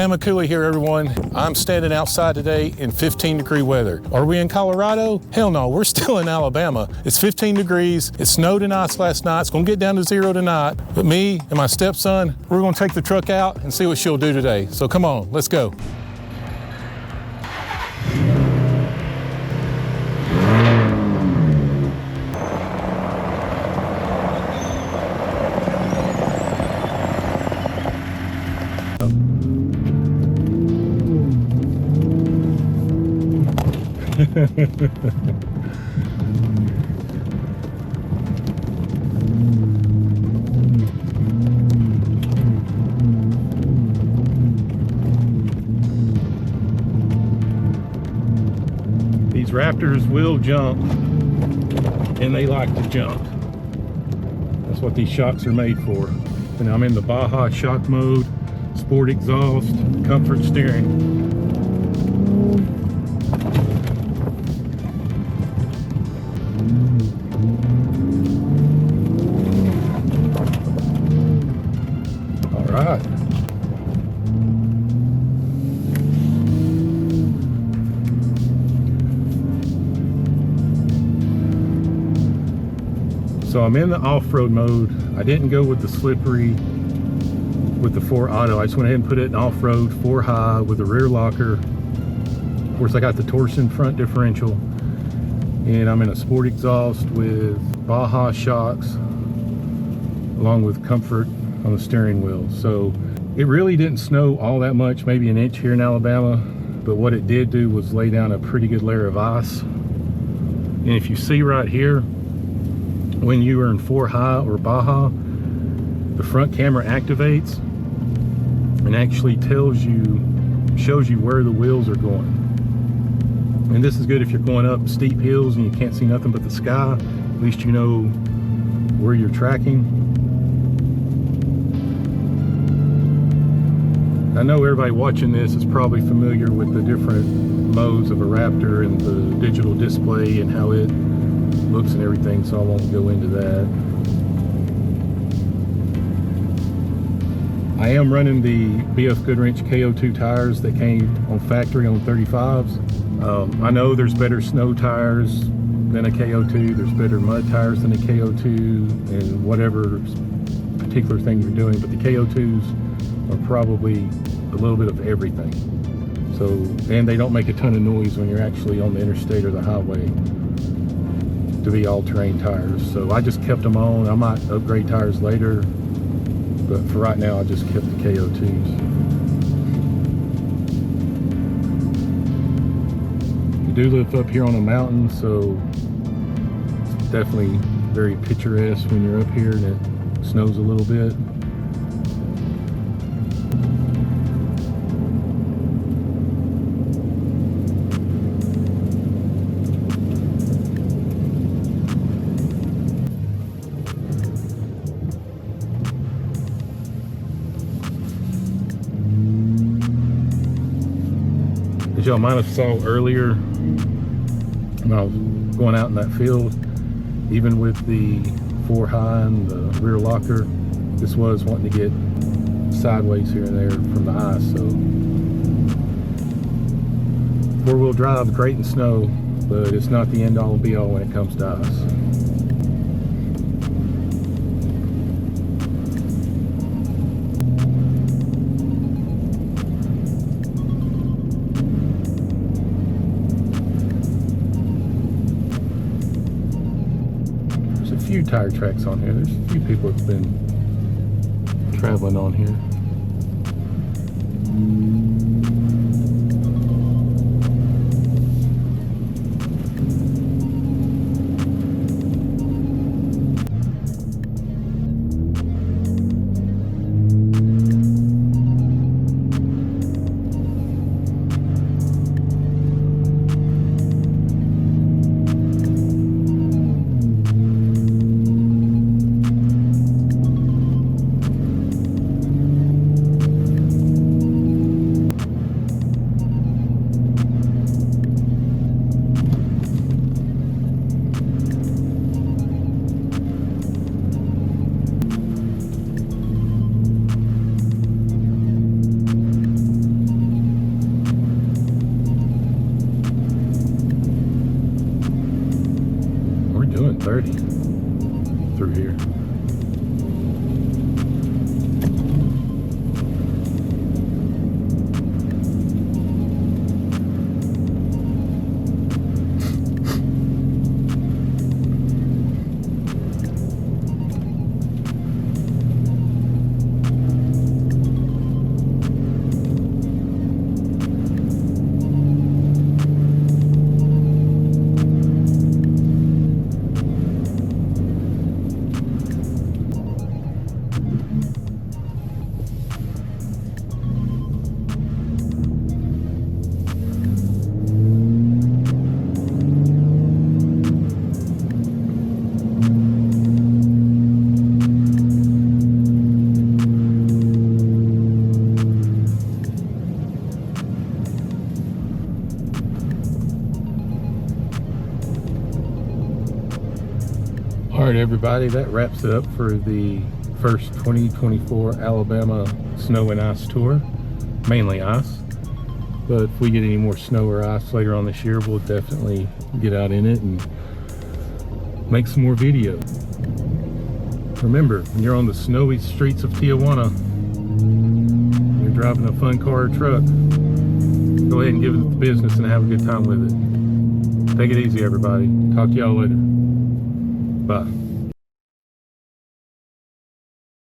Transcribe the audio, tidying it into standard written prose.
BamaCooley here, everyone. I'm standing outside today in 15-degree weather. Are we in Colorado? Hell no, we're still in Alabama. It's 15 degrees. It snowed and ice last night. It's gonna get down to 0 tonight. But me and my stepson, we're gonna take the truck out and see what she'll do today. So come on, let's go. These Raptors will jump, and they like to jump. That's what these shocks are made for. And I'm in the Baja shock mode, sport exhaust, comfort steering. Right. So I'm in the off-road mode. I didn't go with the slippery with the 4 auto. I just went ahead and put it in off-road 4 high with a rear locker. Of course, I got the torsion front differential, and I'm in a sport exhaust with Baja shocks along with comfort on the steering wheel. So it really didn't snow all that much, maybe an inch here in Alabama, but what it did do was lay down a pretty good layer of ice. And if you see right here, when you are in 4 high or Baja, the front camera activates and actually shows you where the wheels are going. And this is good if you're going up steep hills and you can't see nothing but the sky. At least you know where you're tracking. I know everybody watching this is probably familiar with the different modes of a Raptor and the digital display and how it looks and everything, so I won't go into that. I am running the BF Goodwrench KO2 tires that came on factory on 35s. I know there's better snow tires than a KO2, there's better mud tires than a KO2, and whatever particular thing you're doing, but the KO2s are probably a little bit of everything. So, and they don't make a ton of noise when you're actually on the interstate or the highway to be all-terrain tires. So I just kept them on. I might upgrade tires later, but for right now I just kept the KO2s. You do live up here on a mountain, so it's definitely very picturesque when you're up here and it snows a little bit. As y'all might have saw earlier when I was going out in that field, even with the 4 high and the rear locker, this was wanting to get sideways here and there from the ice. So 4-wheel drive, great in snow, but it's not the end all and be all when it comes to ice. Few tire tracks on here. There's a few people that's been traveling on here. doing 30 through here. Alright everybody, that wraps it up for the first 2024 Alabama snow and ice tour. Mainly ice, but if we get any more snow or ice later on this year, we'll definitely get out in it and make some more videos. Remember, when you're on the snowy streets of Tijuana, you're driving a fun car or truck, go ahead and give it the business and have a good time with it. Take it easy everybody. Talk to y'all later. Bye.